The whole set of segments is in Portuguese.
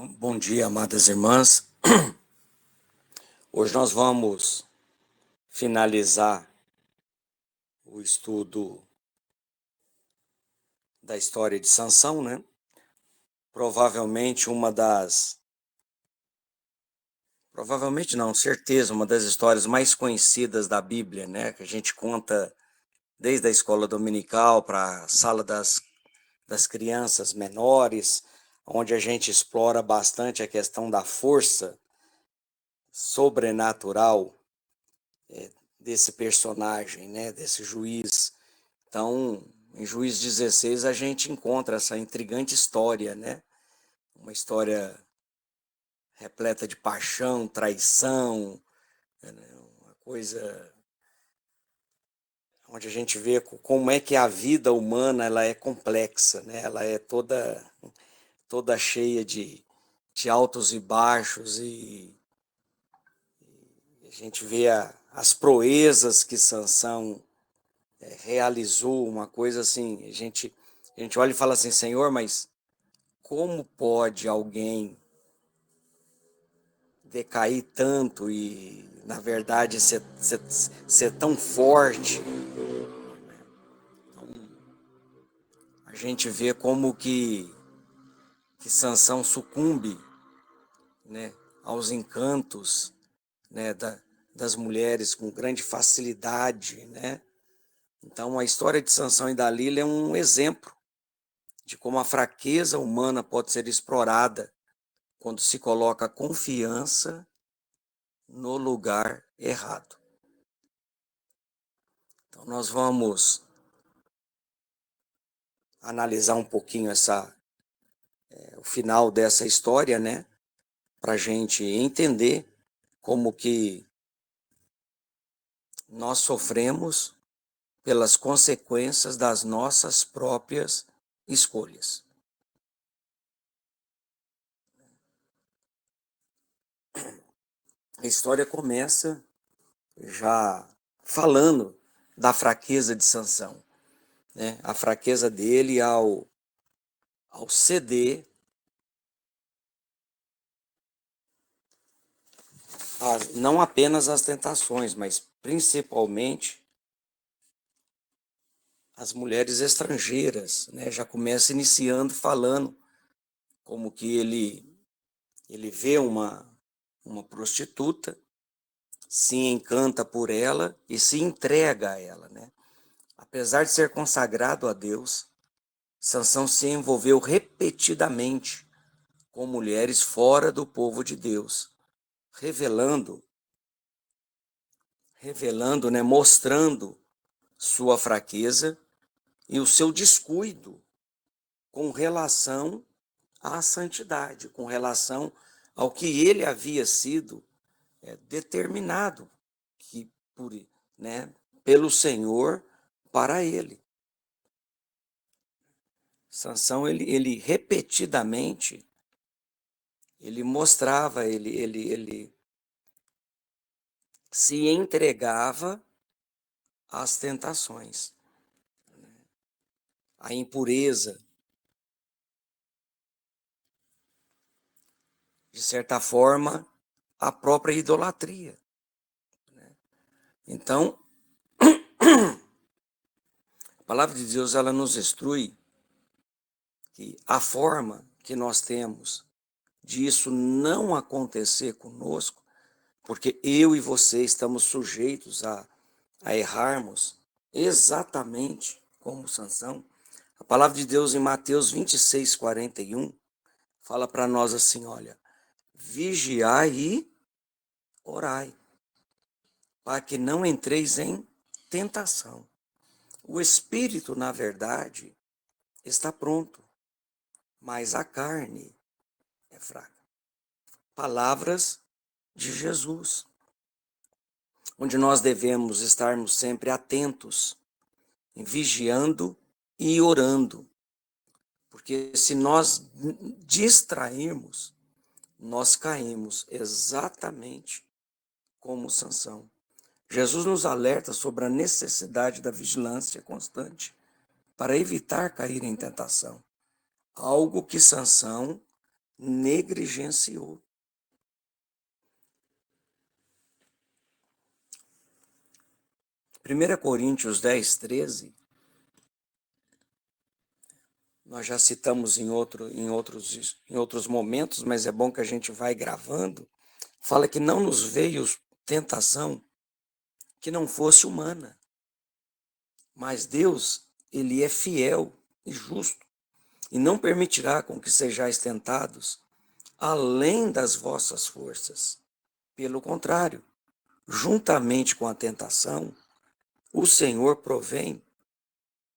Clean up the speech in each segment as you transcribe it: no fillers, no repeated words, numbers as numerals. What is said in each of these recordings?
Bom dia, amadas irmãs. Hoje nós vamos finalizar o estudo da história de Sansão, né? Provavelmente não, certeza, uma das histórias mais conhecidas da Bíblia, né? Que a gente conta desde a escola dominical para a sala das crianças menores, onde a gente explora bastante a questão da força sobrenatural desse personagem, né? Desse juiz. Então, em Juízes 16, a gente encontra essa intrigante história, né? Uma história repleta de paixão, traição, uma coisa onde a gente vê como é que a vida humana ela é complexa, né? Ela é toda cheia de altos e baixos e a gente vê as proezas que Sansão realizou, uma coisa assim, a gente olha e fala assim, Senhor, mas como pode alguém decair tanto e, na verdade, ser tão forte? A gente vê como que Sansão sucumbe, né, aos encantos, né, das mulheres com grande facilidade, né? Então, a história de Sansão e Dalila é um exemplo de como a fraqueza humana pode ser explorada quando se coloca a confiança no lugar errado. Então, nós vamos analisar um pouquinho o final dessa história, né? Para a gente entender como que nós sofremos pelas consequências das nossas próprias escolhas. A história começa já falando da fraqueza de Sansão, né? A fraqueza dele ao ceder não apenas às tentações, mas principalmente às mulheres estrangeiras, né? Já começa iniciando falando como que ele vê uma prostituta, se encanta por ela e se entrega a ela, né? Apesar de ser consagrado a Deus, Sansão se envolveu repetidamente com mulheres fora do povo de Deus, revelando, né, mostrando sua fraqueza e o seu descuido com relação à santidade, com relação ao que ele havia sido determinado que por, né, pelo Senhor para ele. Sansão, ele repetidamente, ele mostrava, ele se entregava às tentações, à impureza, de certa forma, à própria idolatria. Então, a palavra de Deus, ela nos instrui que a forma que nós temos de isso não acontecer conosco, porque eu e você estamos sujeitos a errarmos exatamente como Sansão. A palavra de Deus em Mateus 26:41 fala para nós assim, olha, vigiai e orai, para que não entreis em tentação. O espírito, na verdade, está pronto, mas a carne é fraca. Palavras de Jesus, onde nós devemos estarmos sempre atentos, vigiando e orando, porque se nós distrairmos, nós caímos exatamente como Sansão. Jesus nos alerta sobre a necessidade da vigilância constante para evitar cair em tentação, algo que Sansão negligenciou. Primeira Coríntios 10:13, nós já citamos em outros momentos, mas é bom que a gente vai gravando, fala que não nos veio tentação que não fosse humana, mas Deus, ele é fiel e justo, e não permitirá com que sejais tentados além das vossas forças. Pelo contrário, juntamente com a tentação, o Senhor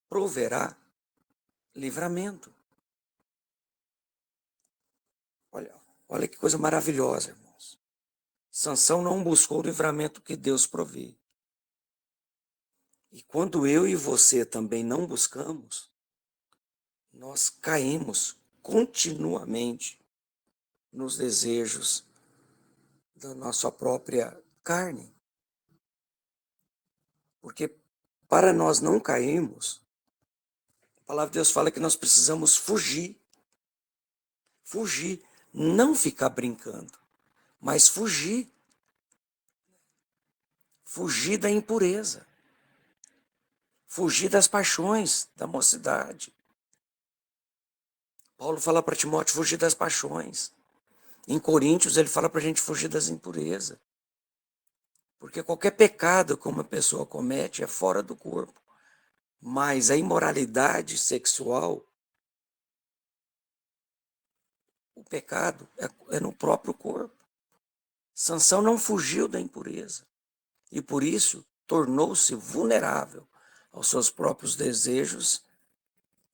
proverá livramento. Olha que coisa maravilhosa, irmãos. Sansão não buscou o livramento que Deus provê. E quando eu e você também não buscamos, nós caímos continuamente nos desejos da nossa própria carne. Porque para nós não cairmos, a palavra de Deus fala que nós precisamos fugir. Fugir, não ficar brincando, mas fugir. Fugir da impureza. Fugir das paixões da mocidade. Paulo fala para Timóteo fugir das paixões. Em Coríntios ele fala para a gente fugir das impurezas. Porque qualquer pecado que uma pessoa comete é fora do corpo. Mas a imoralidade sexual, o pecado é no próprio corpo. Sansão não fugiu da impureza. E por isso tornou-se vulnerável aos seus próprios desejos.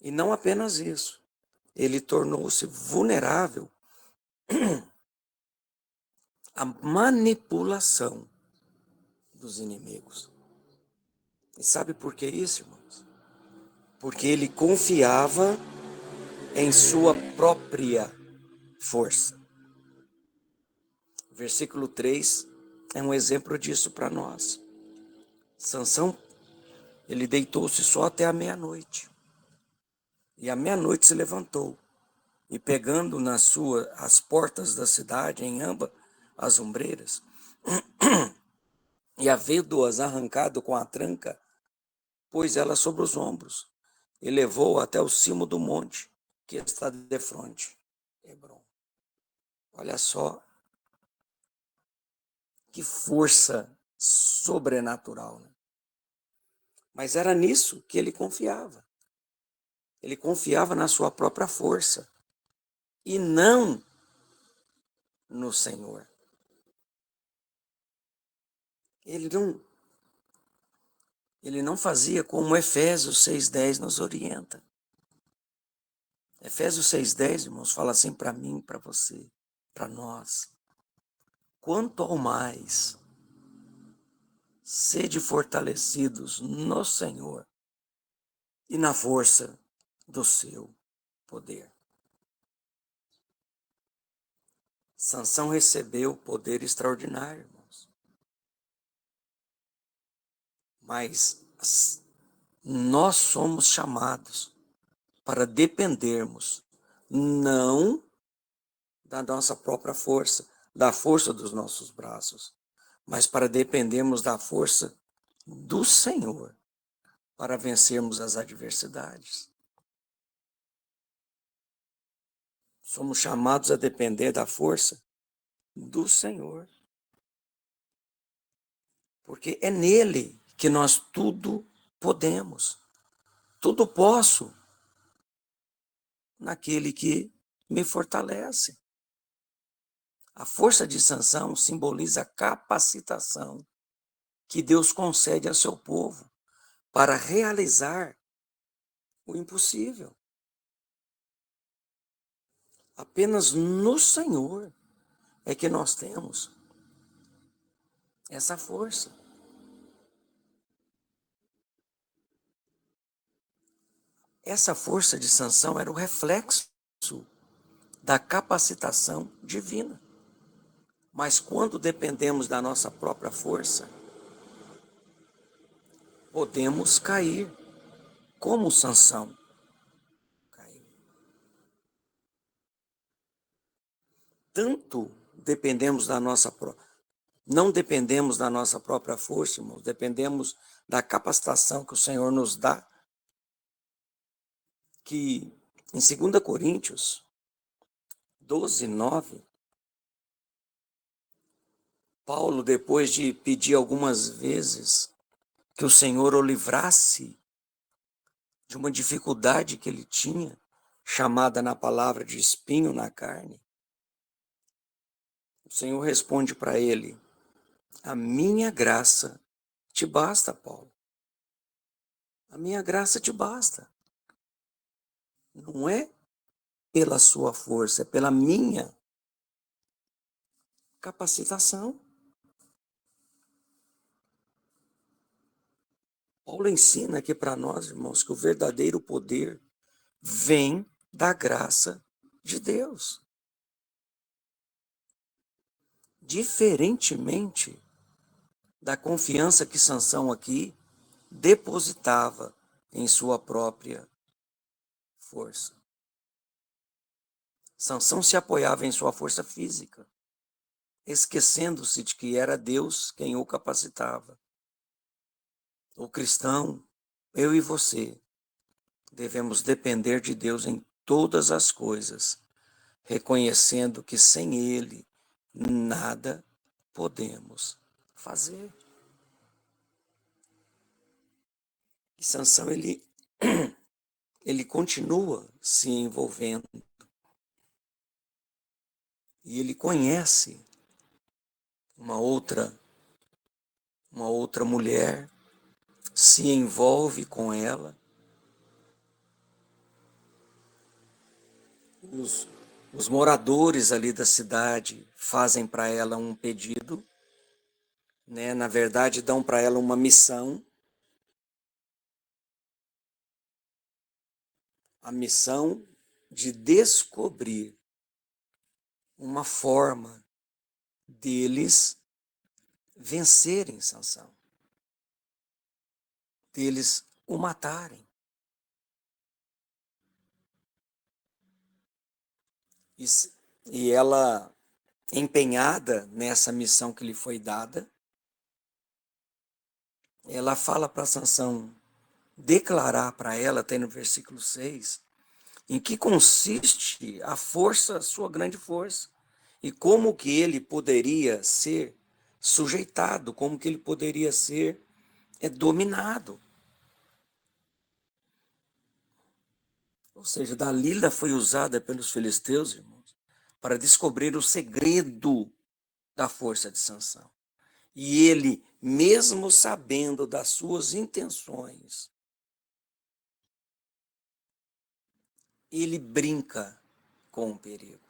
E não apenas isso. Ele tornou-se vulnerável à manipulação dos inimigos. E sabe por que isso, irmãos? Porque ele confiava em sua própria força. Versículo 3 é um exemplo disso para nós. Sansão, ele deitou-se só até a meia-noite. E à meia-noite se levantou. E pegando as portas da cidade, em ambas as ombreiras, e havendo-as arrancado com a tranca, pôs ela sobre os ombros, e levou até o cimo do monte, que está defronte. Hebron. Olha só que força sobrenatural, né? Mas era nisso que ele confiava. Ele confiava na sua própria força e não no Senhor. Ele não fazia como Efésios 6:10 nos orienta. Efésios 6:10, irmãos, fala assim para mim, para você, para nós. Quanto ao mais, sede fortalecidos no Senhor e na força do seu poder. Sansão recebeu poder extraordinário, irmãos. Mas nós somos chamados para dependermos não da nossa própria força, da força dos nossos braços, mas para dependermos da força do Senhor para vencermos as adversidades. Somos chamados a depender da força do Senhor. Porque é nele que nós tudo podemos. Tudo posso naquele que me fortalece. A força de Sansão simboliza a capacitação que Deus concede a seu povo para realizar o impossível. Apenas no Senhor é que nós temos essa força. Essa força de Sansão era o reflexo da capacitação divina. Mas quando dependemos da nossa própria força, podemos cair, como Sansão caiu. tanto dependemos da nossa não dependemos da nossa própria força, irmãos, dependemos da capacitação que o Senhor nos dá, que em 2 Coríntios 12:9, Paulo, depois de pedir algumas vezes que o Senhor o livrasse de uma dificuldade que ele tinha, chamada na palavra de espinho na carne, o Senhor responde para ele: a minha graça te basta, Paulo. A minha graça te basta. Não é pela sua força, é pela minha capacitação. Paulo ensina aqui para nós, irmãos, que o verdadeiro poder vem da graça de Deus. Diferentemente da confiança que Sansão aqui depositava em sua própria força. Sansão se apoiava em sua força física, esquecendo-se de que era Deus quem o capacitava. O cristão, eu e você, devemos depender de Deus em todas as coisas, reconhecendo que sem Ele nada podemos fazer. E Sansão, ele continua se envolvendo. E ele conhece uma outra mulher, se envolve com ela. Os moradores ali da cidade fazem para ela um pedido, né? Na verdade, dão para ela uma missão. A missão de descobrir uma forma deles vencerem Sansão, deles o matarem. E ela, empenhada nessa missão que lhe foi dada, ela fala para Sansão declarar para ela, tem no versículo 6, em que consiste a força, sua grande força, e como que ele poderia ser sujeitado, como que ele poderia ser dominado. Ou seja, Dalila foi usada pelos filisteus, irmãos, para descobrir o segredo da força de Sansão. E ele, mesmo sabendo das suas intenções, ele brinca com o perigo.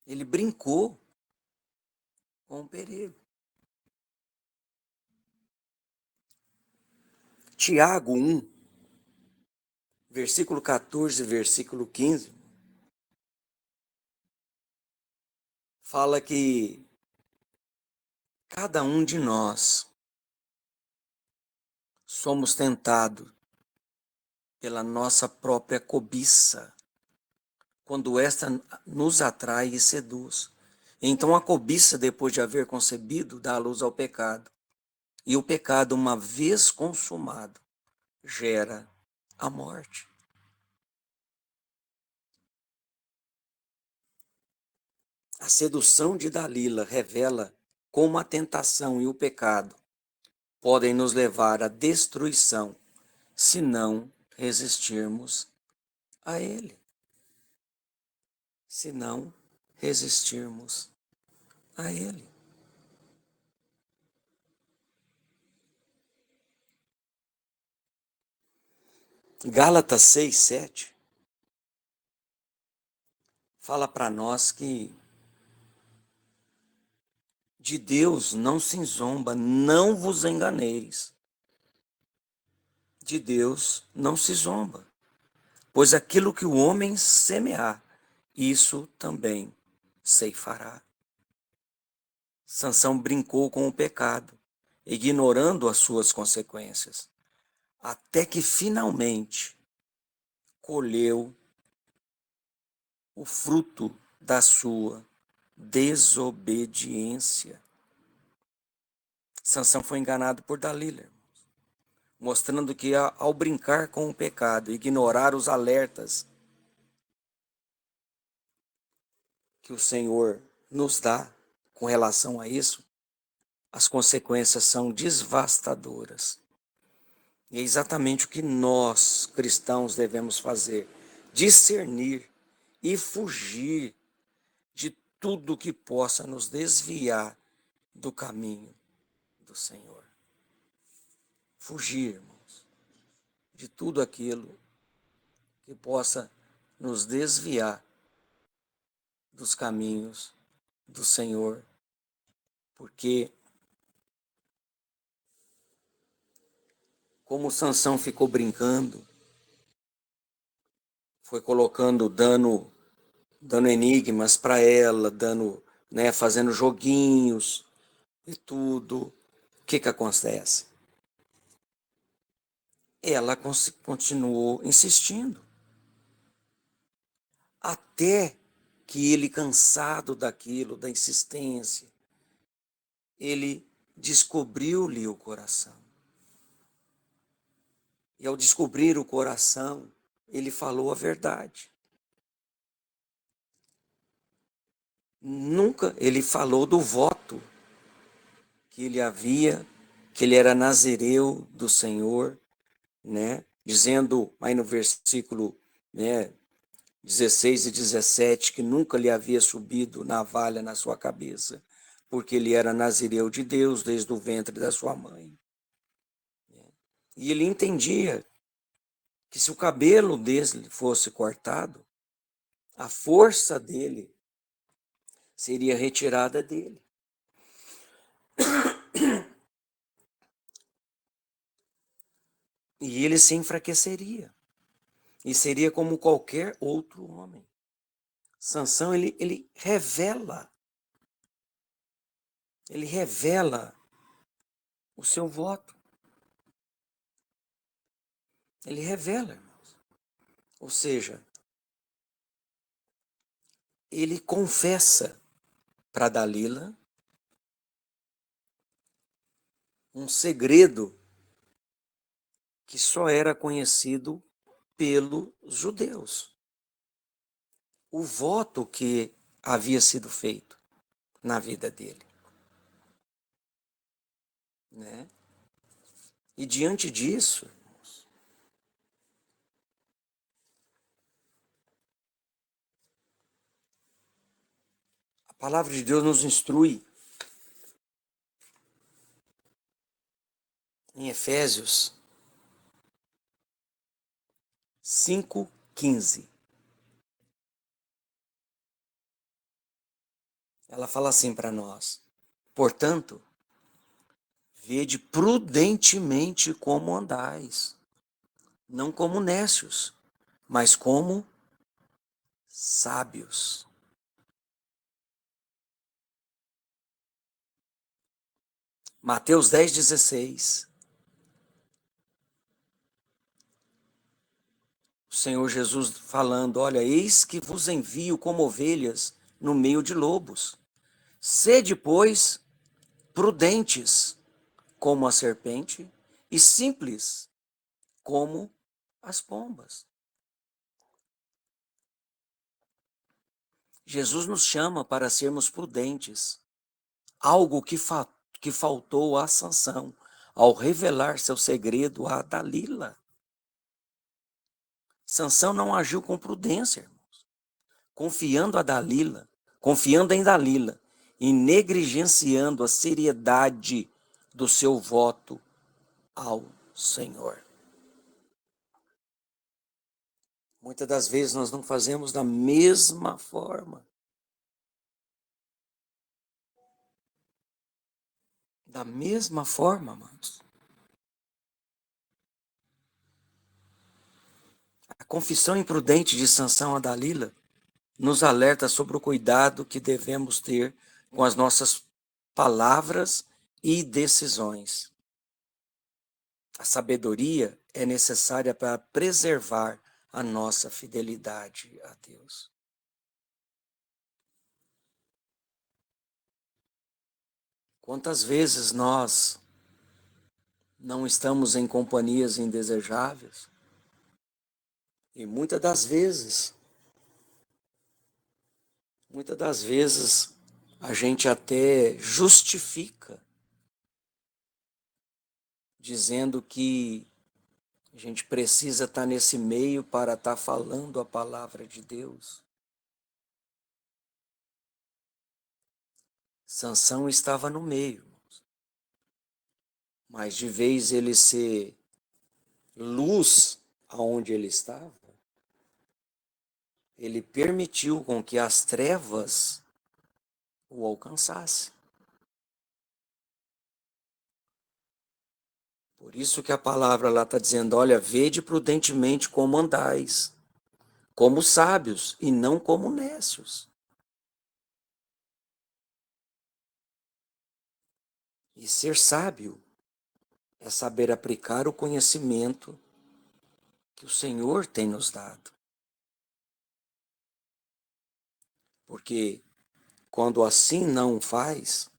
Ele brincou com o perigo. Tiago 1, versículo 14 e versículo 15, fala que cada um de nós somos tentados pela nossa própria cobiça, quando esta nos atrai e seduz. Então a cobiça, depois de haver concebido, dá luz ao pecado. E o pecado, uma vez consumado, gera a morte. A sedução de Dalila revela como a tentação e o pecado podem nos levar à destruição se não resistirmos a ele. Se não resistirmos a ele. Gálatas 6:7 fala para nós que de Deus não se zomba, não vos enganeis. De Deus não se zomba, pois aquilo que o homem semear, isso também ceifará. Sansão brincou com o pecado, ignorando as suas consequências, até que finalmente colheu o fruto da sua desobediência. Sansão foi enganado por Dalila, mostrando que ao brincar com o pecado, ignorar os alertas que o Senhor nos dá com relação a isso, as consequências são devastadoras. E é exatamente o que nós, cristãos, devemos fazer: discernir e fugir de tudo que possa nos desviar do caminho do Senhor. Fugir, irmãos, de tudo aquilo que possa nos desviar dos caminhos do Senhor, porque como Sansão ficou brincando, foi colocando, dando enigmas para ela, fazendo joguinhos e tudo, o que acontece? Ela continuou insistindo, até que ele, cansado daquilo, da insistência, ele descobriu-lhe o coração. E ao descobrir o coração, ele falou a verdade. Nunca ele falou do voto que que ele era nazireu do Senhor, né? Dizendo aí no versículo, né, 16 e 17, que nunca lhe havia subido navalha na sua cabeça, porque ele era nazireu de Deus desde o ventre da sua mãe. E ele entendia que se o cabelo dele fosse cortado, a força dele seria retirada dele. E ele se enfraqueceria. E seria como qualquer outro homem. Sansão, ele revela o seu voto. Ele revela, irmãos. Ou seja, ele confessa para Dalila um segredo que só era conhecido pelos judeus. O voto que havia sido feito na vida dele, né? E diante disso, irmãos, a palavra de Deus nos instrui em Efésios 5:15. Ela fala assim para nós: portanto, vede prudentemente como andais, não como nécios, mas como sábios. Mateus 10:16. O Senhor Jesus falando: olha, eis que vos envio como ovelhas no meio de lobos. Sede, pois, prudentes como a serpente e simples como as pombas. Jesus nos chama para sermos prudentes, algo que faltou a Sansão ao revelar seu segredo a Dalila. Sansão não agiu com prudência, irmãos, confiando em Dalila e negligenciando a seriedade do seu voto ao Senhor. Muitas das vezes nós não fazemos da mesma forma. Da mesma forma, amados. A confissão imprudente de Sansão a Dalila nos alerta sobre o cuidado que devemos ter com as nossas palavras e decisões. A sabedoria é necessária para preservar a nossa fidelidade a Deus. Quantas vezes nós não estamos em companhias indesejáveis? E muitas das vezes a gente até justifica, dizendo que a gente precisa estar nesse meio para estar falando a palavra de Deus. Sansão estava no meio, mas de vez ele ser luz aonde ele estava, ele permitiu com que as trevas o alcançassem. Por isso que a palavra lá está dizendo, olha, vede prudentemente como andais, como sábios e não como nécios. E ser sábio é saber aplicar o conhecimento que o Senhor tem nos dado. Porque quando assim não faz,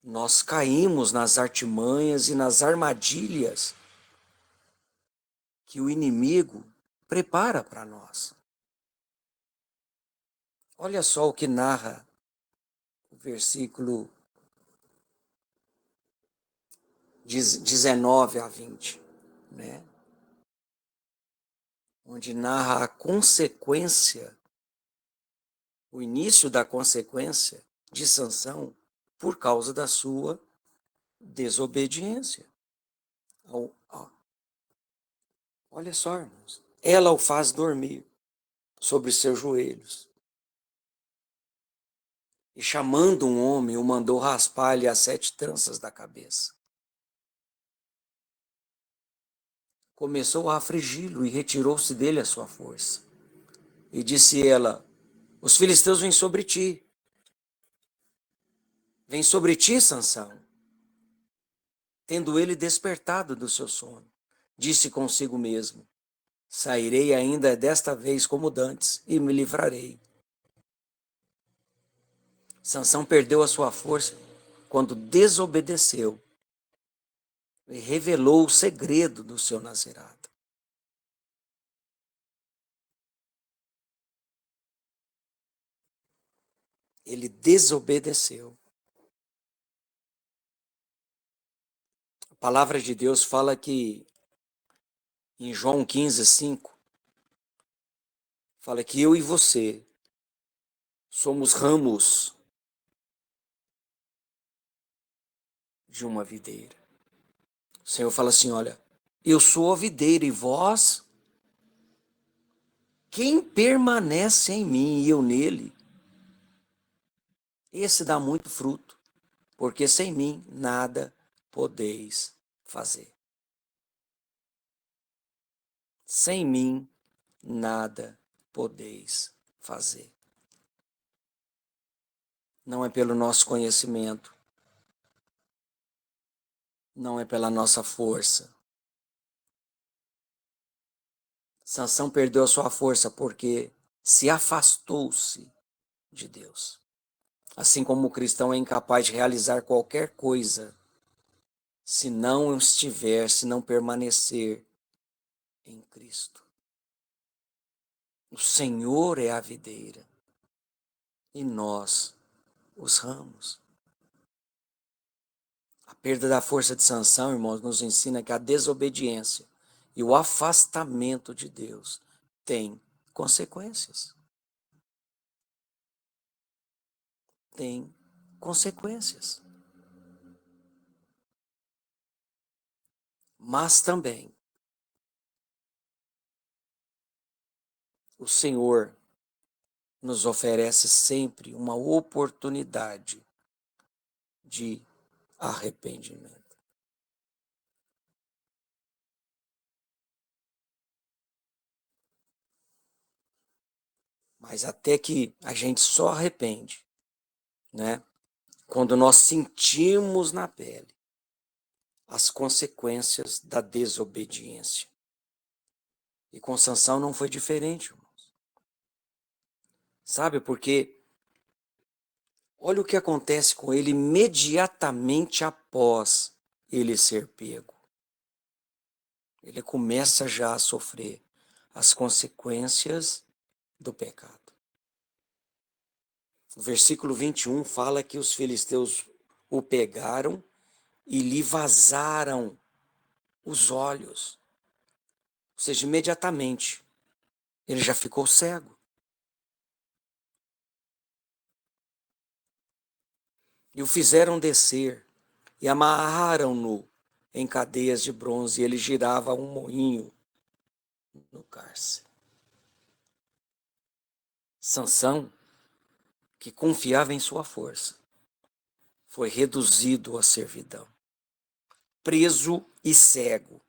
nós caímos nas artimanhas e nas armadilhas que o inimigo prepara para nós. Olha só o que narra o versículo 19 a 20, né? Onde narra a consequência, o início da consequência de Sansão por causa da sua desobediência. Olha só, irmãos. Ela o faz dormir sobre seus joelhos. E chamando um homem, o mandou raspar-lhe as 7 tranças da cabeça. Começou a afligi-lo e retirou-se dele a sua força. E disse ela, os filisteus vêm sobre ti. Vêm sobre ti, Sansão. Tendo ele despertado do seu sono, disse consigo mesmo, sairei ainda desta vez como dantes e me livrarei. Sansão perdeu a sua força quando desobedeceu e revelou o segredo do seu nazirado. Ele desobedeceu. A palavra de Deus fala que, em João 15:5, fala que eu e você somos ramos de uma videira. O Senhor fala assim, olha, eu sou a videira e vós, quem permanece em mim e eu nele, esse dá muito fruto, porque sem mim nada podeis fazer. Sem mim nada podeis fazer. Não é pelo nosso conhecimento, não é pela nossa força. Sansão perdeu a sua força porque se afastou-se de Deus. Assim como o cristão é incapaz de realizar qualquer coisa se não estiver, se não permanecer em Cristo. O Senhor é a videira e nós os ramos. A perda da força de Sansão, irmãos, nos ensina que a desobediência e o afastamento de Deus tem consequências. Tem consequências. Mas também o Senhor nos oferece sempre uma oportunidade de arrependimento. Mas até que a gente só arrepende, né? Quando nós sentimos na pele as consequências da desobediência. E com Sansão não foi diferente, irmãos. Sabe, porque Olha o que acontece com ele imediatamente após ele ser pego. Ele começa já a sofrer as consequências do pecado. O versículo 21 fala que os filisteus o pegaram e lhe vazaram os olhos. Ou seja, imediatamente ele já ficou cego. E o fizeram descer e amarraram-no em cadeias de bronze, e ele girava um moinho no cárcere. Sansão, que confiava em sua força, foi reduzido à servidão, preso e cego,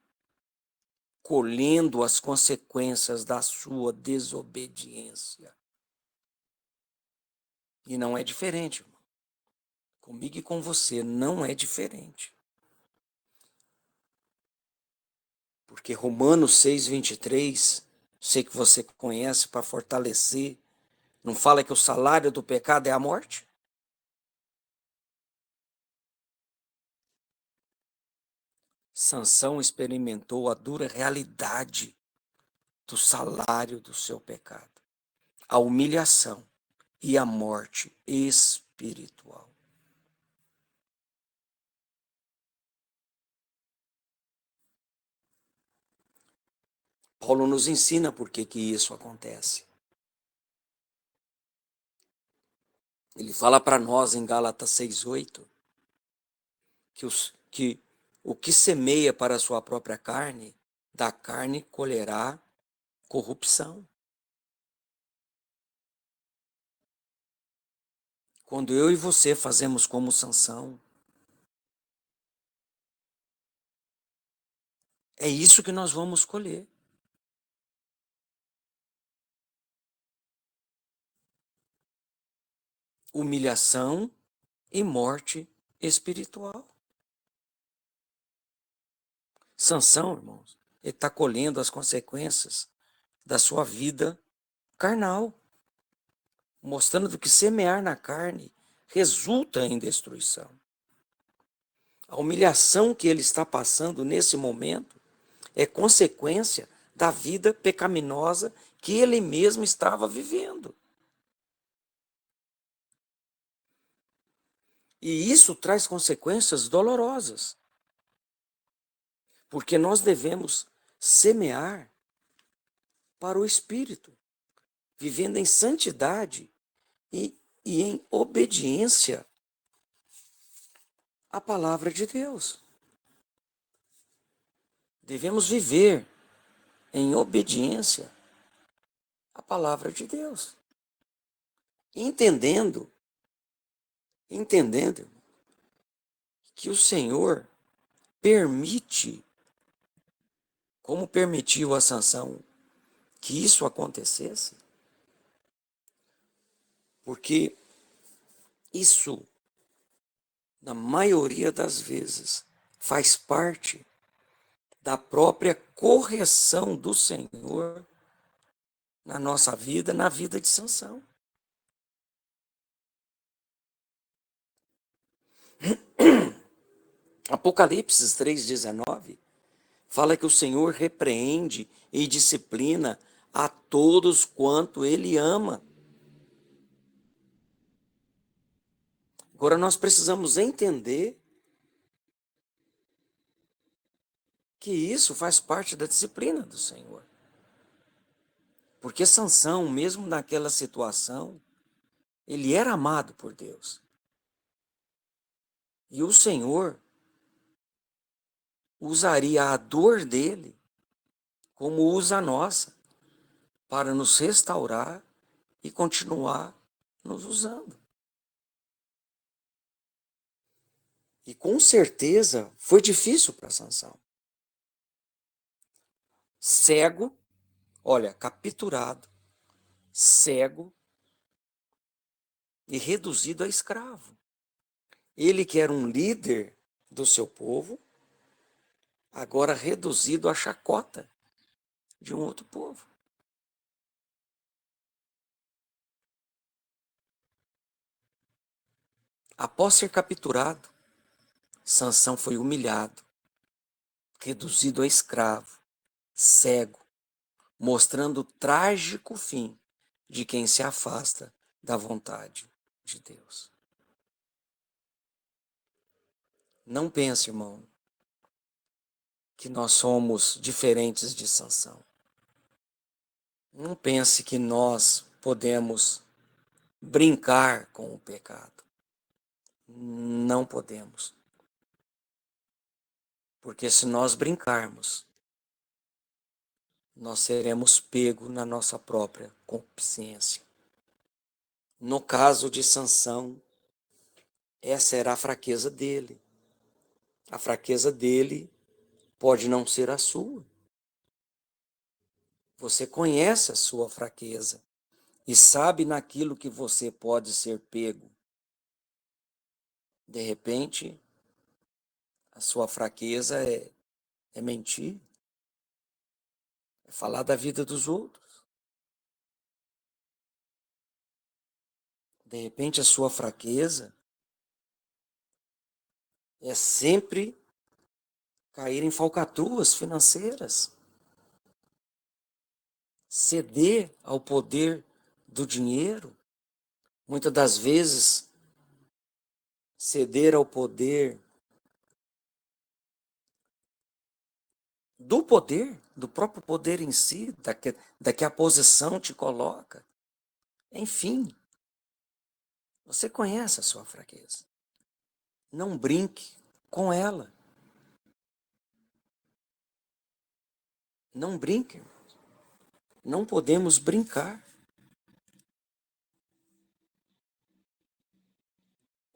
colhendo as consequências da sua desobediência. E não é diferente, irmão. Comigo e com você não é diferente. Porque Romanos 6:23, sei que você conhece para fortalecer, não fala que o salário do pecado é a morte? Sansão experimentou a dura realidade do salário do seu pecado, a humilhação e a morte espiritual. Paulo nos ensina por que isso acontece. Ele fala para nós em Gálatas 6:8 que o que semeia para a sua própria carne, da carne colherá corrupção. Quando eu e você fazemos como Sansão, é isso que nós vamos colher. Humilhação e morte espiritual. Sansão, irmãos, ele está colhendo as consequências da sua vida carnal, mostrando que semear na carne resulta em destruição. A humilhação que ele está passando nesse momento é consequência da vida pecaminosa que ele mesmo estava vivendo. E isso traz consequências dolorosas, porque nós devemos semear para o Espírito, vivendo em santidade e em obediência à palavra de Deus. Devemos viver em obediência à palavra de Deus, entendendo que o Senhor permite, como permitiu a Sansão que isso acontecesse, porque isso, na maioria das vezes, faz parte da própria correção do Senhor na nossa vida, na vida de Sansão. Apocalipse 3:19 fala que o Senhor repreende e disciplina a todos quanto Ele ama. Agora nós precisamos entender que isso faz parte da disciplina do Senhor. Porque Sansão, mesmo naquela situação, ele era amado por Deus. E o Senhor usaria a dor dele como usa a nossa, para nos restaurar e continuar nos usando. E com certeza foi difícil para Sansão. Cego, olha, capturado, cego e reduzido a escravo. Ele que era um líder do seu povo, agora reduzido à chacota de um outro povo. Após ser capturado, Sansão foi humilhado, reduzido a escravo, cego, mostrando o trágico fim de quem se afasta da vontade de Deus. Não pense, irmão, que nós somos diferentes de Sansão. Não pense que nós podemos brincar com o pecado. Não podemos. Porque se nós brincarmos, nós seremos pegos na nossa própria concupiscência. No caso de Sansão, essa era a fraqueza dele. A fraqueza dele pode não ser a sua. Você conhece a sua fraqueza e sabe naquilo que você pode ser pego. De repente, a sua fraqueza é mentir, é falar da vida dos outros. De repente, a sua fraqueza é sempre cair em falcatruas financeiras, ceder ao poder do dinheiro, muitas das vezes ceder ao poder do próprio poder em si, da que a posição te coloca. Enfim, você conhece a sua fraqueza. Não brinque com ela. Não brinque. Não podemos brincar.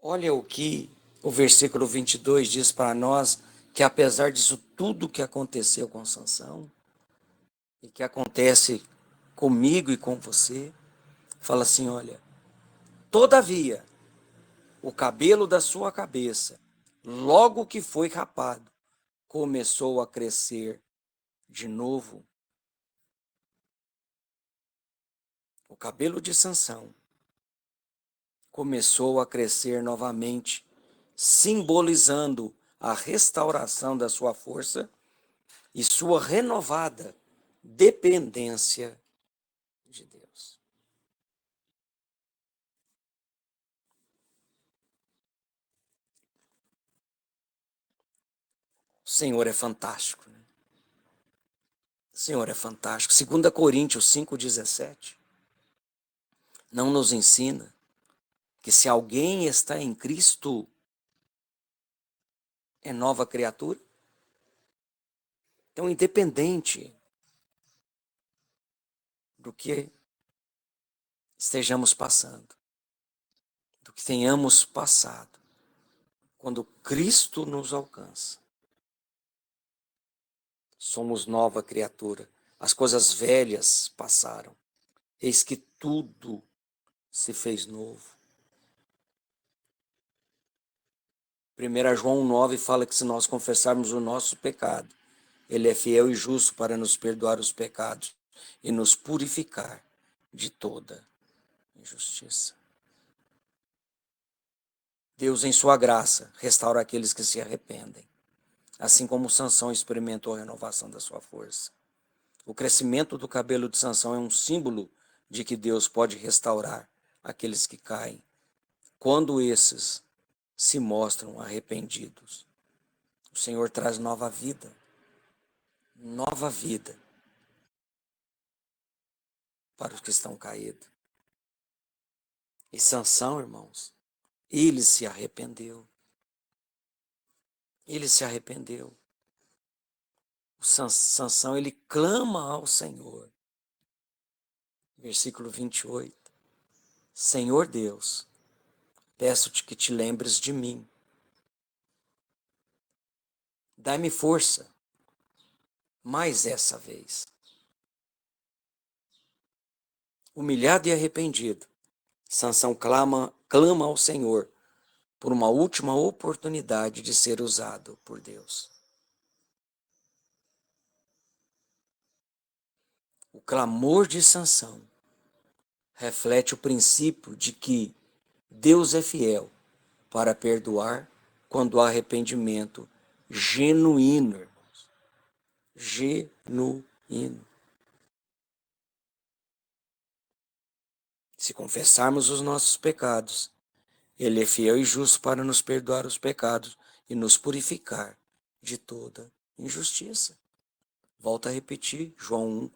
Olha o que o versículo 22 diz para nós, que apesar disso tudo que aconteceu com Sansão, e que acontece comigo e com você, fala assim, olha, todavia, o cabelo da sua cabeça, logo que foi rapado, começou a crescer de novo. O cabelo de Sansão começou a crescer novamente, simbolizando a restauração da sua força e sua renovada dependência de Deus. O Senhor é fantástico, né? O Senhor é fantástico. 2 Coríntios 5,17 não nos ensina que se alguém está em Cristo, é nova criatura? Então, independente do que estejamos passando, do que tenhamos passado, quando Cristo nos alcança, somos nova criatura. As coisas velhas passaram. Eis que tudo se fez novo. 1 João 9 fala que se nós confessarmos o nosso pecado, Ele é fiel e justo para nos perdoar os pecados e nos purificar de toda injustiça. Deus, em sua graça, restaura aqueles que se arrependem, assim como Sansão experimentou a renovação da sua força. O crescimento do cabelo de Sansão é um símbolo de que Deus pode restaurar aqueles que caem, quando esses se mostram arrependidos. O Senhor traz nova vida para os que estão caídos. E Sansão, irmãos, ele se arrependeu. Ele se arrependeu. O Sansão, ele clama ao Senhor. Versículo 28. Senhor Deus, peço-te que te lembres de mim. Dai-me força, mais essa vez. Humilhado e arrependido, Sansão clama ao Senhor por uma última oportunidade de ser usado por Deus. O clamor de Sansão reflete o princípio de que Deus é fiel para perdoar quando há arrependimento genuíno, irmãos. Genuíno. Se confessarmos os nossos pecados, Ele é fiel e justo para nos perdoar os pecados e nos purificar de toda injustiça. Volto a repetir, João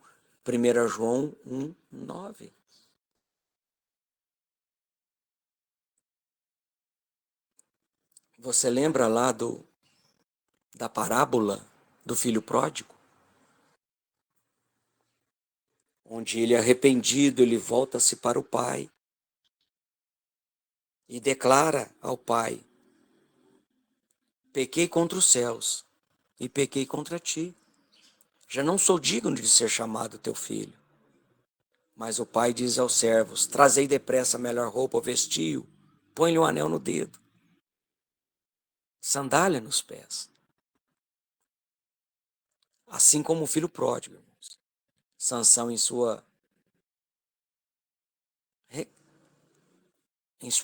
1, 1 João 1, 9. Você lembra lá da parábola do filho pródigo? Onde ele arrependido, ele volta-se para o pai e declara ao pai: pequei contra os céus e pequei contra ti. Já não sou digno de ser chamado teu filho. Mas o pai diz aos servos: trazei depressa a melhor roupa, vestiu, põe-lhe um anel no dedo, sandália nos pés. Assim como o filho pródigo, irmãos. Sansão em sua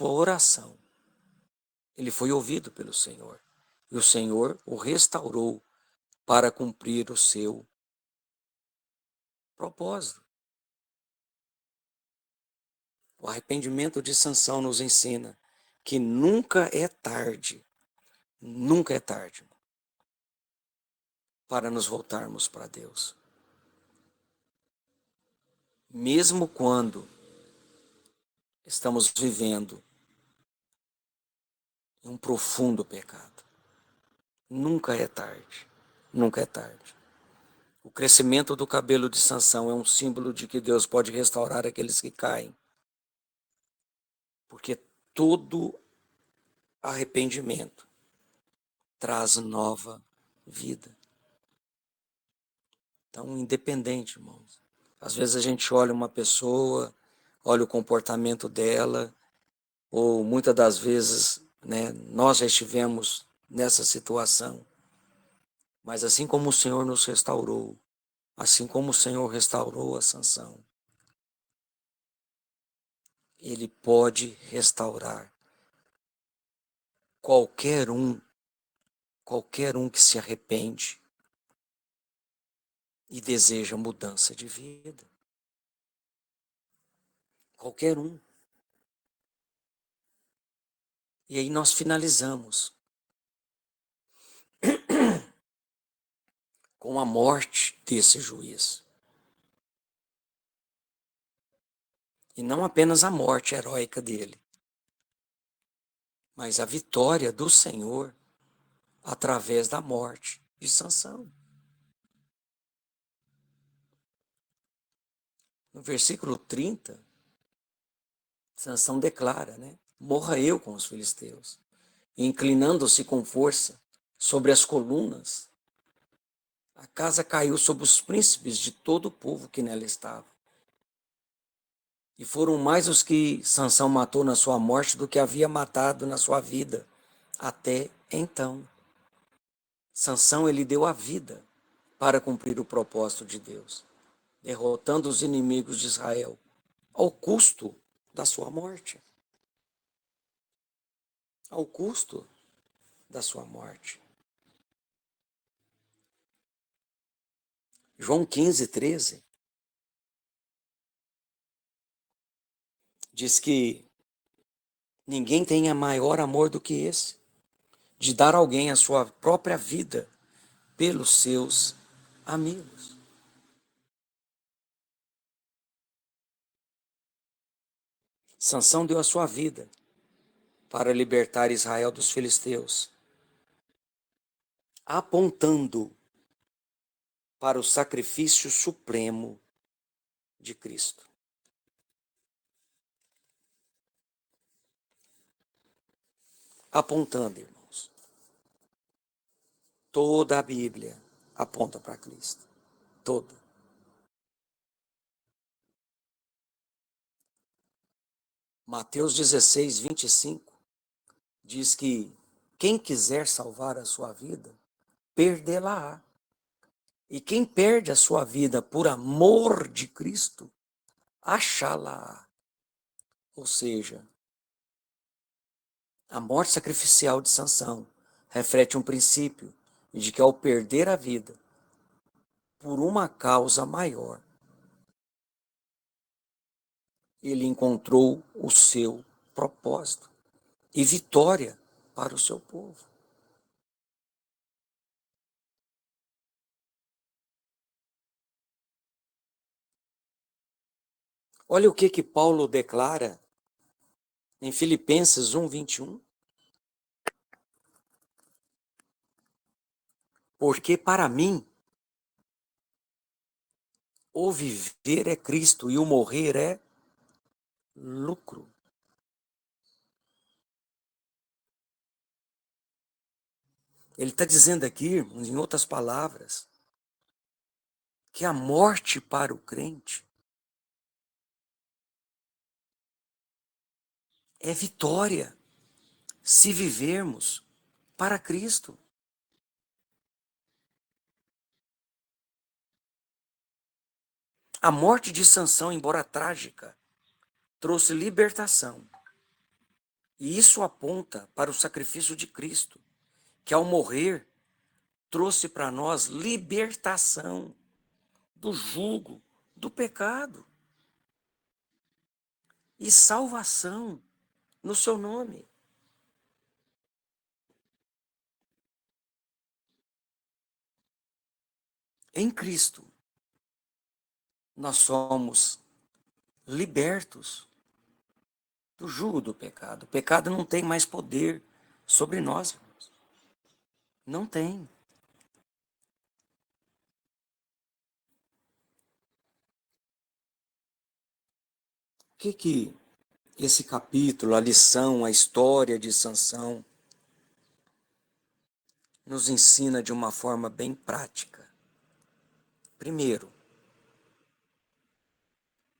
oração, ele foi ouvido pelo Senhor. E o Senhor o restaurou para cumprir o seu propósito. O arrependimento de Sansão nos ensina que nunca é tarde para nos voltarmos para Deus. Mesmo quando estamos vivendo um profundo pecado. Nunca é tarde. Nunca é tarde. O crescimento do cabelo de Sansão é um símbolo de que Deus pode restaurar aqueles que caem. Porque todo arrependimento traz nova vida. Então, independente, irmãos. Às vezes a gente olha uma pessoa, olha o comportamento dela, ou muitas das vezes, né, nós já estivemos nessa situação. Mas assim como o Senhor nos restaurou, assim como o Senhor restaurou a Sansão, Ele pode restaurar qualquer um que se arrepende e deseja mudança de vida. Qualquer um. E aí nós finalizamos com a morte desse juiz. E não apenas a morte heróica dele, mas a vitória do Senhor através da morte de Sansão. No versículo 30, Sansão declara, né? Morra eu com os filisteus. E inclinando-se com força sobre as colunas, a casa caiu sobre os príncipes de todo o povo que nela estava. E foram mais os que Sansão matou na sua morte do que havia matado na sua vida até então. Sansão, ele deu a vida para cumprir o propósito de Deus, derrotando os inimigos de Israel ao custo da sua morte. Ao custo da sua morte. João 15, 13 diz que ninguém tenha maior amor do que esse, de dar a alguém a sua própria vida pelos seus amigos. Sansão deu a sua vida para libertar Israel dos filisteus, apontando para o sacrifício supremo de Cristo. Apontando, irmãos. Toda a Bíblia aponta para Cristo. Toda. Mateus 16, 25 diz que quem quiser salvar a sua vida, perdê-la-á. E quem perde a sua vida por amor de Cristo, achá-la-á. Ou seja, A morte sacrificial de Sansão reflete um princípio de que ao perder a vida por uma causa maior, ele encontrou o seu propósito e vitória para o seu povo. Olha o que Paulo declara em Filipenses 1:21. Porque para mim, o viver é Cristo e o morrer é lucro. Ele está dizendo aqui, em outras palavras, que a morte para o crente é vitória se vivermos para Cristo. A morte de Sansão, embora trágica, trouxe libertação. E isso aponta para o sacrifício de Cristo, que ao morrer trouxe para nós libertação do jugo do pecado e salvação no seu nome. Em Cristo, nós somos libertos do jugo do pecado. O pecado não tem mais poder sobre nós, irmãos. Não tem. O que esse capítulo, a lição, a história de Sansão nos ensina de uma forma bem prática? Primeiro,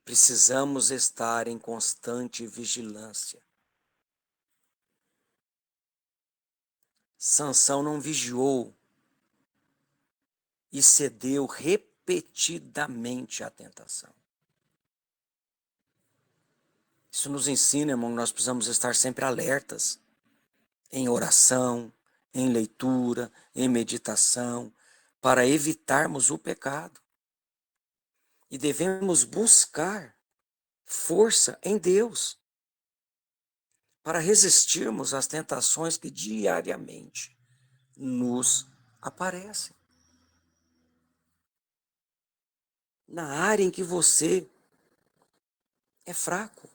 precisamos estar em constante vigilância. Sansão não vigiou e cedeu repetidamente à tentação. Isso nos ensina, irmão, que nós precisamos estar sempre alertas, em oração, em leitura, em meditação, para evitarmos o pecado. E devemos buscar força em Deus para resistirmos às tentações que diariamente nos aparecem. Na área em que você é fraco,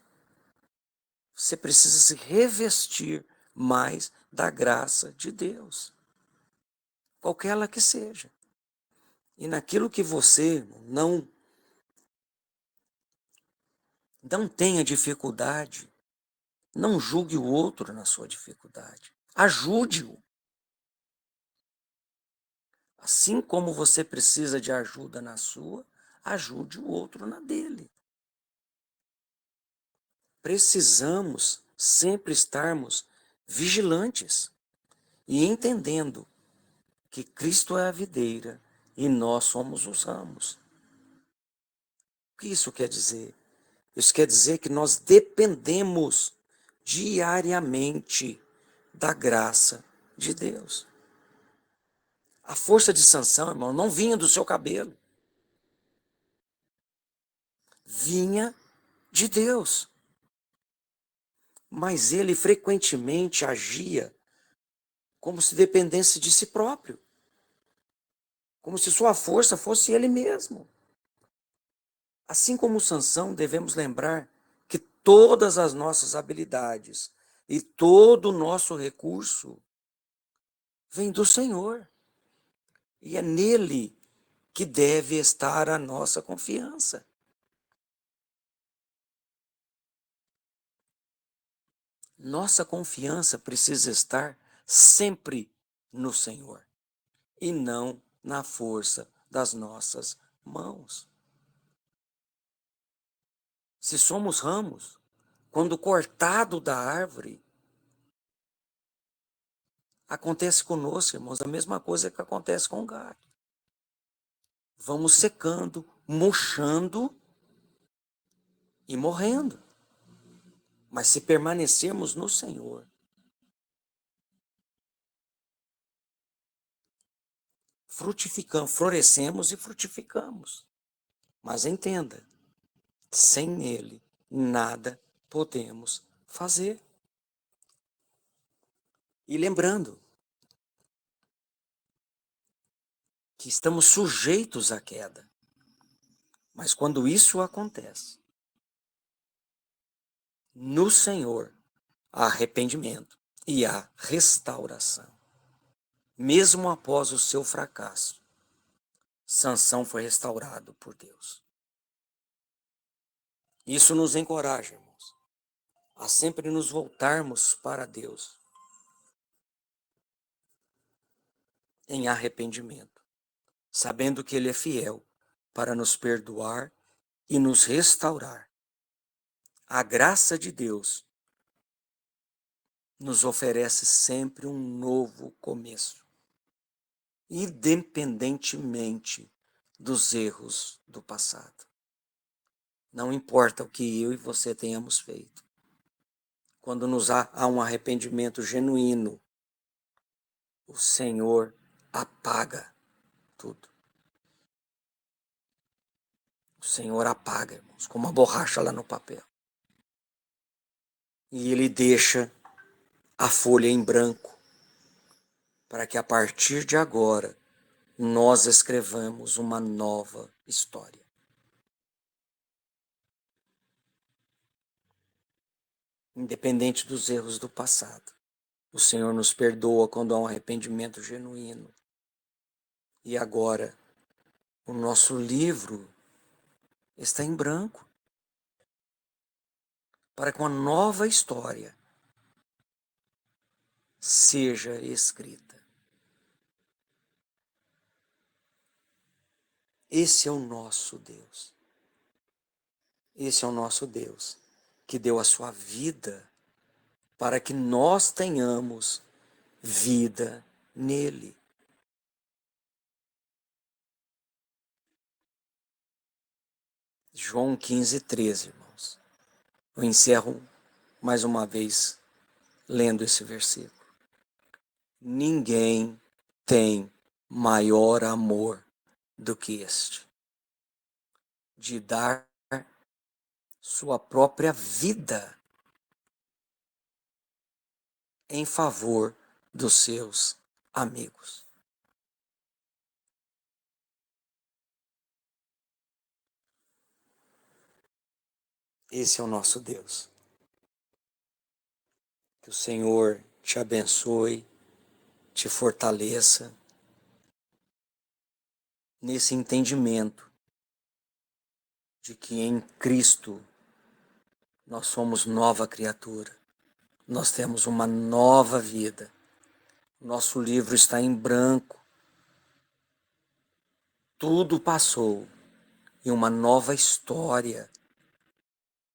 você precisa se revestir mais da graça de Deus, qualquer ela que seja. E naquilo que você não tenha dificuldade, não julgue o outro na sua dificuldade. Ajude-o. Assim como você precisa de ajuda na sua, ajude o outro na dele. Precisamos sempre estarmos vigilantes e entendendo que Cristo é a videira e nós somos os ramos. O que isso quer dizer? Isso quer dizer que nós dependemos diariamente da graça de Deus. A força de Sansão, irmão, não vinha do seu cabelo. Vinha de Deus. Mas ele frequentemente agia como se dependesse de si próprio. Como se sua força fosse ele mesmo. Assim como Sansão, devemos lembrar que todas as nossas habilidades e todo o nosso recurso vem do Senhor. E é nele que deve estar a nossa confiança. Nossa confiança precisa estar sempre no Senhor e não na força das nossas mãos. Se somos ramos, quando cortado da árvore, acontece conosco, irmãos, a mesma coisa que acontece com o galho. Vamos secando, murchando e morrendo. Mas se permanecermos no Senhor, frutificamos, florescemos e frutificamos. Mas entenda, sem Ele, nada podemos fazer. E lembrando que estamos sujeitos à queda. Mas quando isso acontece, no Senhor há arrependimento e há restauração. Mesmo após o seu fracasso, Sansão foi restaurado por Deus. Isso nos encoraja, irmãos, a sempre nos voltarmos para Deus em arrependimento, sabendo que Ele é fiel para nos perdoar e nos restaurar. A graça de Deus nos oferece sempre um novo começo, independentemente dos erros do passado. Não importa o que eu e você tenhamos feito. Quando há um arrependimento genuíno, o Senhor apaga tudo. O Senhor apaga, irmãos, como uma borracha lá no papel. E Ele deixa a folha em branco, para que a partir de agora nós escrevamos uma nova história. Independente dos erros do passado, o Senhor nos perdoa quando há um arrependimento genuíno. E agora, o nosso livro está em branco, para que uma nova história seja escrita. Esse é o nosso Deus. Esse é o nosso Deus, que deu a sua vida para que nós tenhamos vida nele. João 15:13, irmãos. Eu encerro mais uma vez lendo esse versículo. Ninguém tem maior amor do que este, de dar sua própria vida em favor dos seus amigos. Esse é o nosso Deus. Que o Senhor te abençoe, te fortaleça nesse entendimento de que em Cristo nós somos nova criatura. Nós temos uma nova vida. Nosso livro está em branco. Tudo passou e uma nova história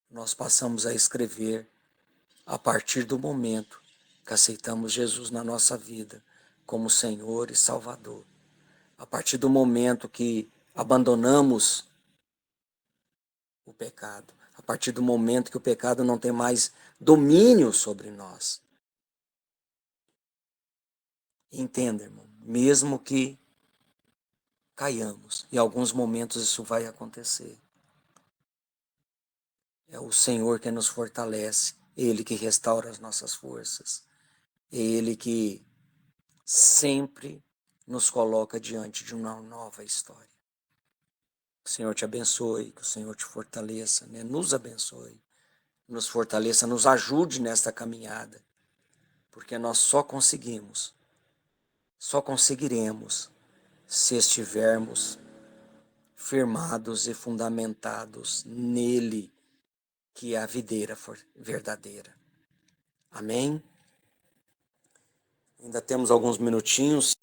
nós passamos a escrever a partir do momento que aceitamos Jesus na nossa vida como Senhor e Salvador. A partir do momento que abandonamos o pecado. A partir do momento que o pecado não tem mais domínio sobre nós. Entenda, irmão, mesmo que caiamos, em alguns momentos isso vai acontecer. É o Senhor que nos fortalece, Ele que restaura as nossas forças, é Ele que sempre nos coloca diante de uma nova história. Que o Senhor te abençoe, que o Senhor te fortaleça, né? Nos abençoe, nos fortaleça, nos ajude nesta caminhada, porque nós só conseguiremos se estivermos firmados e fundamentados nele, que é a videira verdadeira. Amém? Ainda temos alguns minutinhos,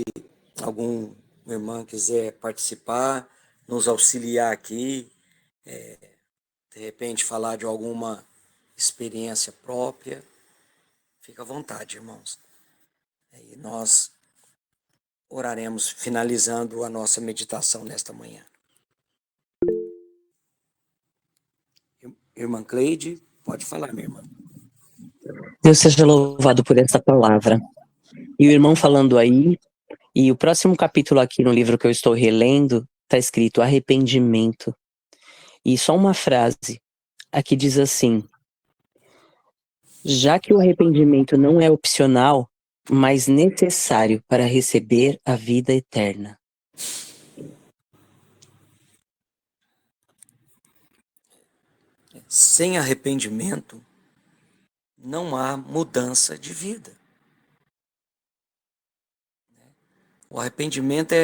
se algum irmão quiser participar, nos auxiliar aqui, de repente falar de alguma experiência própria, fica à vontade, irmãos. E nós oraremos finalizando a nossa meditação nesta manhã. Irmã Cleide, pode falar, minha irmã. Deus seja louvado por essa palavra. E o irmão falando aí, E o próximo capítulo aqui no livro que eu estou relendo, está escrito arrependimento. E só uma frase aqui diz assim: já que o arrependimento não é opcional, mas necessário para receber a vida eterna. Sem arrependimento, não há mudança de vida. O arrependimento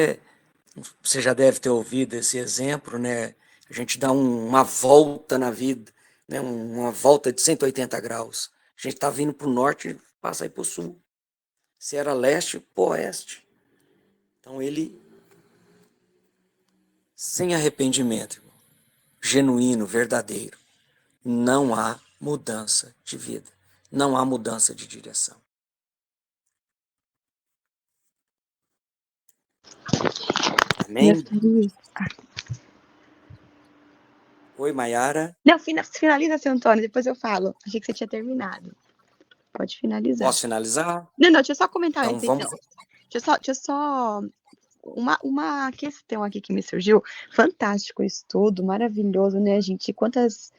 você já deve ter ouvido esse exemplo, né? A gente dá uma volta na vida, né? Uma volta de 180 graus. A gente está vindo para o norte, passa aí para o sul. Se era leste, para oeste. Então ele, sem arrependimento, genuíno, verdadeiro, não há mudança de vida, não há mudança de direção. Amém? Oi, Maiara. Não, finaliza, seu Antônio, depois eu falo. Achei que você tinha terminado. Pode finalizar. Posso finalizar? Não, deixa eu só comentar Então antes, vamos. então. Deixa eu só uma questão aqui que me surgiu. Fantástico o estudo, maravilhoso, né, gente? Quantos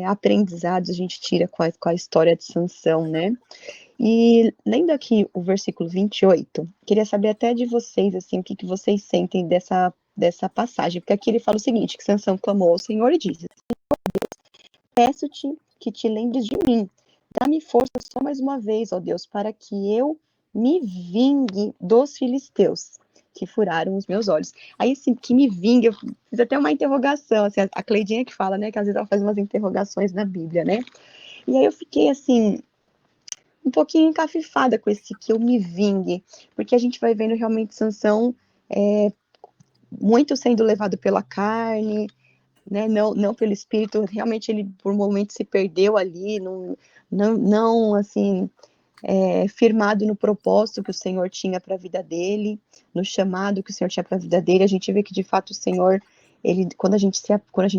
aprendizados a gente tira com a história de Sansão, né? E lendo aqui o versículo 28, queria saber até de vocês, assim, o que vocês sentem dessa passagem. Porque aqui ele fala o seguinte, que Sansão clamou ao Senhor e disse: peço-te que te lembres de mim. Dá-me força só mais uma vez, ó Deus, para que eu me vingue dos filisteus, que furaram os meus olhos. Aí, assim, que me vingue, eu fiz até uma interrogação, assim, a Cleidinha que fala, né, que às vezes ela faz umas interrogações na Bíblia, né? E aí eu fiquei, assim, um pouquinho encafifada com esse que eu me vingue, porque a gente vai vendo realmente Sansão muito sendo levado pela carne, né, não pelo espírito, realmente ele por um momento se perdeu ali, não assim, firmado no propósito que o Senhor tinha para a vida dele, no chamado que o Senhor tinha para a vida dele. A gente vê que de fato o Senhor, quando a gente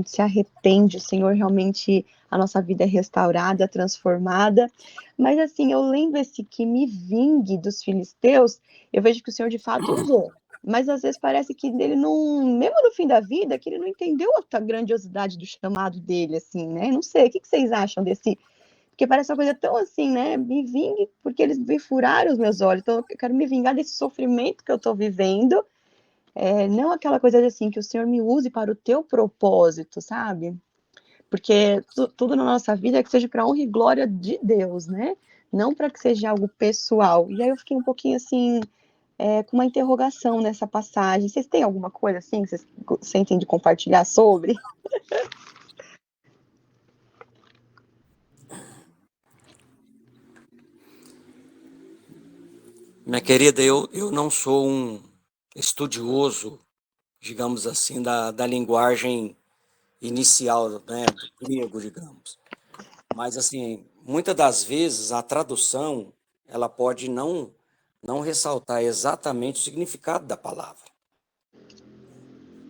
se arrepende, o Senhor realmente, a nossa vida é restaurada, transformada. Mas assim, eu lembro esse que me vingue dos filisteus, eu vejo que o Senhor de fato usou. Mas às vezes parece que ele não, mesmo no fim da vida, que ele não entendeu a grandiosidade do chamado dele, assim, né? Não sei, o que vocês acham desse? Porque parece uma coisa tão assim, né? Me vingue porque eles me furaram os meus olhos. Então eu quero me vingar desse sofrimento que eu estou vivendo. Não aquela coisa assim, que o Senhor me use para o teu propósito, sabe? Porque tudo na nossa vida é que seja para honra e glória de Deus, né? Não para que seja algo pessoal. E aí eu fiquei um pouquinho assim, com uma interrogação nessa passagem. Vocês têm alguma coisa assim que vocês sentem de compartilhar sobre? Minha querida, eu não sou um estudioso, digamos assim, da linguagem inicial, né, do grego, digamos. Mas, assim, muitas das vezes a tradução, ela pode não ressaltar exatamente o significado da palavra.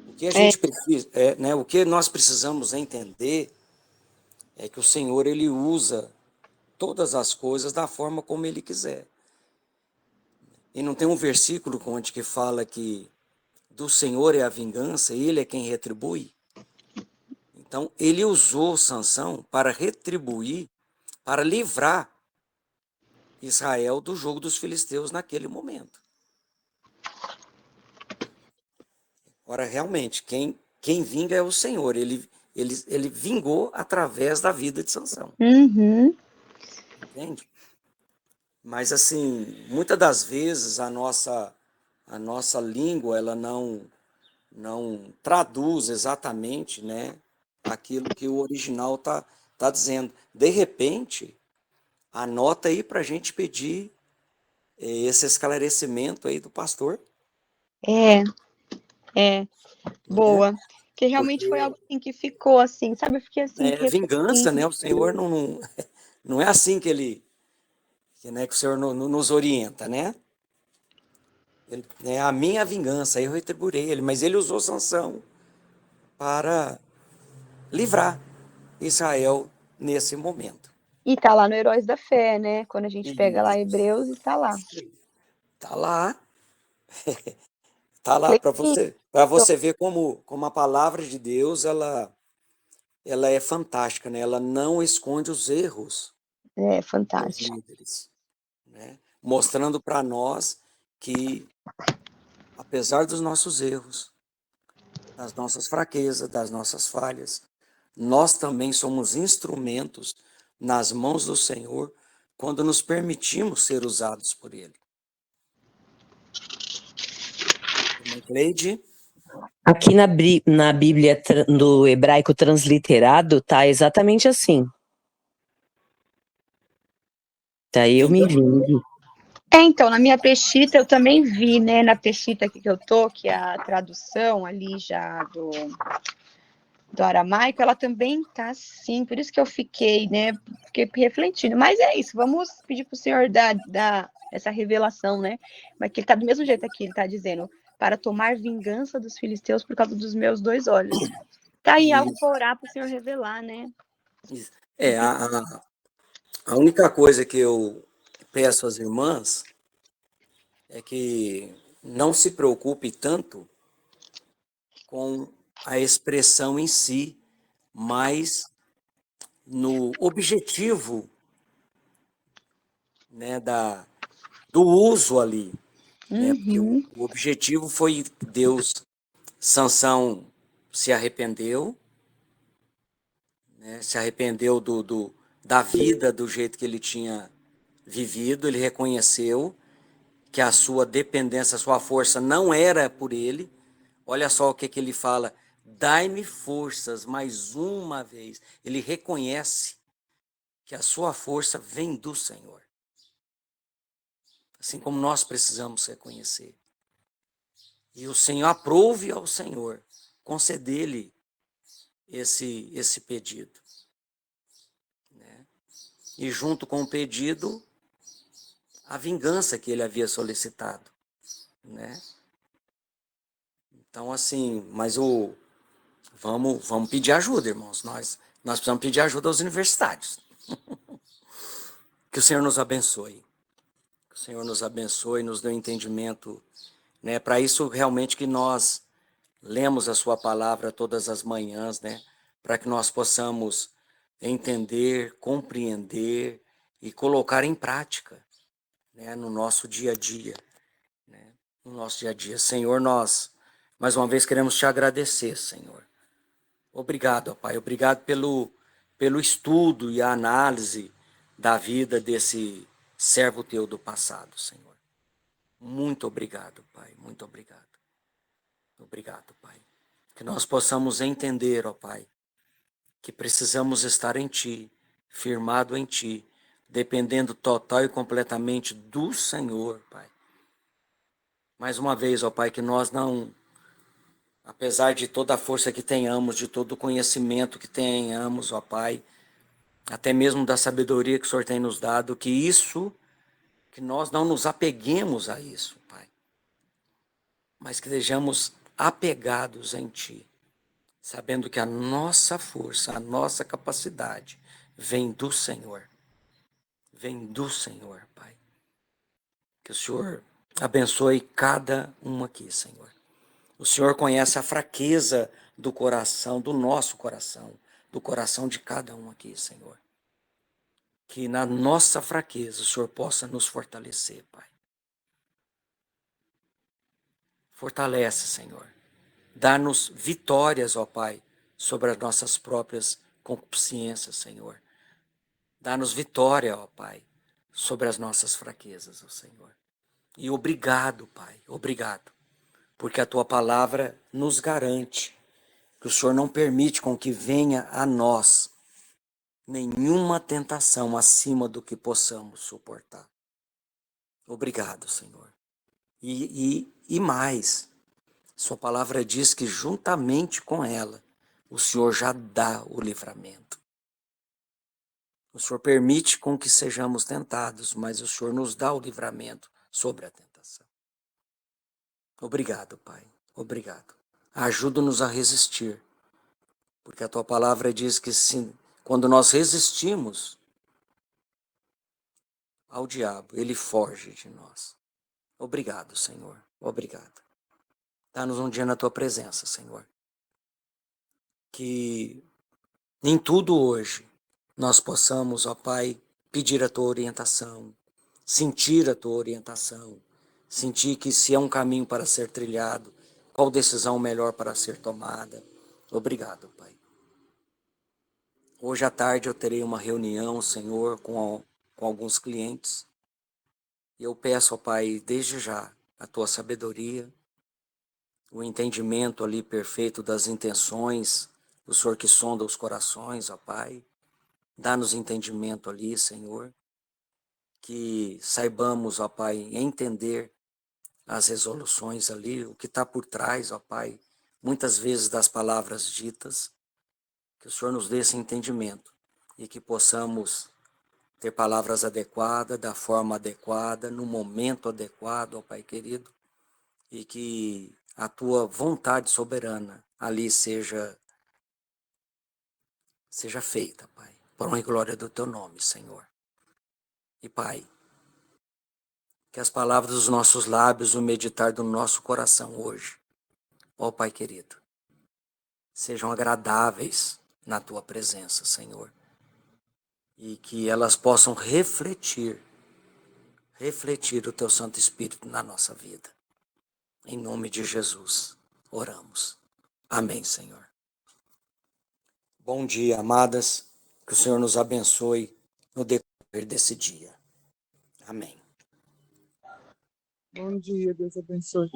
O que a gente precisa, né, o que nós precisamos entender é que o Senhor, ele usa todas as coisas da forma como ele quiser. E não tem um versículo onde que fala que do Senhor é a vingança, ele é quem retribui? Então, ele usou Sansão para retribuir, para livrar Israel do jogo dos filisteus naquele momento. Ora, realmente, quem vinga é o Senhor. Ele vingou através da vida de Sansão. Uhum. Entende? Mas, assim, muitas das vezes a nossa língua, ela não traduz exatamente, né, aquilo que o original tá dizendo. De repente, anota aí para a gente pedir esse esclarecimento aí do pastor. Boa. Né? Que realmente foi Porque algo assim que ficou assim, sabe? Eu fiquei assim, vingança, né? O Senhor não é assim que o Senhor nos orienta, né? A minha vingança, eu retribuirei ele, mas ele usou Sansão para livrar Israel nesse momento. E tá lá no Heróis da Fé, né? Quando a gente pega lá E Hebreus, está lá. tá lá. Tá lá para Então, você ver como a palavra de Deus ela é fantástica, né? Ela não esconde os erros é dos fantástico. líderes, né? Mostrando para nós que apesar dos nossos erros, das nossas fraquezas, das nossas falhas, nós também somos instrumentos nas mãos do Senhor quando nos permitimos ser usados por Ele. Irmã Cleide? Aqui na Bíblia do hebraico transliterado, tá exatamente assim. Tá eu me vendo. Então, na minha Peshita eu também vi, né, na Peshita aqui que eu tô, que é a tradução ali já do aramaico, ela também tá assim, por isso que eu fiquei, né, fiquei refletindo. Mas é isso, vamos pedir para o Senhor dar essa revelação, né? Mas que ele tá do mesmo jeito aqui, ele tá dizendo, para tomar vingança dos filisteus por causa dos meus 2 olhos. Tá aí algo Isso. para orar para o Senhor revelar, né? É, a única coisa que eu peço às irmãs é que não se preocupe tanto com a expressão em si, mas no objetivo, né, do uso ali, né? Porque Uhum. o objetivo foi Deus. Sansão se arrependeu, né? Se arrependeu da vida do jeito que ele tinha vivido, ele reconheceu que a sua dependência, a sua força não era por ele. Olha só o que ele fala: dai-me forças mais uma vez. Ele reconhece que a sua força vem do Senhor. Assim como nós precisamos reconhecer. E o Senhor aprove ao Senhor conceder-lhe esse pedido. Né? E junto com o pedido, a vingança que ele havia solicitado. Né? Então, assim, mas vamos pedir ajuda, irmãos. Nós precisamos pedir ajuda aos universitários. Que o Senhor nos abençoe. Que o Senhor nos abençoe, nos dê entendimento. Né? Para isso, realmente, que nós lemos a sua palavra todas as manhãs, né? Para que nós possamos entender, compreender e colocar em prática, né? No nosso dia a dia, né? No nosso dia a dia. Senhor, nós, mais uma vez, queremos te agradecer, Senhor. Obrigado, ó Pai. Obrigado pelo estudo e a análise da vida desse servo teu do passado, Senhor. Muito obrigado, Pai. Muito obrigado. Obrigado, Pai. Que nós possamos entender, ó Pai, que precisamos estar em Ti, firmado em Ti, dependendo total e completamente do Senhor, Pai. Mais uma vez, ó Pai, que nós não, apesar de toda a força que tenhamos, de todo o conhecimento que tenhamos, ó Pai, até mesmo da sabedoria que o Senhor tem nos dado, que nós não nos apeguemos a isso, Pai, mas que sejamos apegados em Ti, sabendo que a nossa força, a nossa capacidade vem do Senhor. Vem do Senhor, Pai. Que o Senhor abençoe cada um aqui, Senhor. O Senhor conhece a fraqueza do coração, do nosso coração, do coração de cada um aqui, Senhor. Que na nossa fraqueza o Senhor possa nos fortalecer, Pai. Fortalece, Senhor. Dá-nos vitórias, ó Pai, sobre as nossas próprias concupiscências, Senhor. Dá-nos vitória, ó Pai, sobre as nossas fraquezas, ó Senhor. E obrigado, Pai, obrigado, porque a Tua palavra nos garante que o Senhor não permite com que venha a nós nenhuma tentação acima do que possamos suportar. Obrigado, Senhor. E mais, Sua palavra diz que juntamente com ela, o Senhor já dá o livramento. O Senhor permite com que sejamos tentados, mas o Senhor nos dá o livramento sobre a tentação. Obrigado, Pai. Obrigado. Ajuda-nos a resistir, porque a Tua palavra diz que quando nós resistimos ao diabo, ele foge de nós. Obrigado, Senhor. Obrigado. Dá-nos um dia na tua presença, Senhor. Que em tudo hoje nós possamos, ó Pai, pedir a tua orientação, sentir a tua orientação, sentir que se é um caminho para ser trilhado, qual decisão melhor para ser tomada. Obrigado, Pai. Hoje à tarde eu terei uma reunião, Senhor, com alguns clientes. E eu peço, ó Pai, desde já, a tua sabedoria, o entendimento ali perfeito das intenções, o Senhor que sonda os corações, ó Pai. Dá-nos entendimento ali, Senhor, que saibamos, ó Pai, entender as resoluções ali, o que está por trás, ó Pai, muitas vezes das palavras ditas, que o Senhor nos dê esse entendimento e que possamos ter palavras adequadas, da forma adequada, no momento adequado, ó Pai querido, e que a tua vontade soberana ali seja feita, Pai, por honra e glória do teu nome, Senhor. E Pai, que as palavras dos nossos lábios, o meditar do nosso coração hoje, ó Pai querido, sejam agradáveis na tua presença, Senhor, e que elas possam refletir o teu Santo Espírito na nossa vida. Em nome de Jesus, oramos. Amém, Senhor. Bom dia, amadas. Que o Senhor nos abençoe no decorrer desse dia. Amém. Bom dia, Deus abençoe.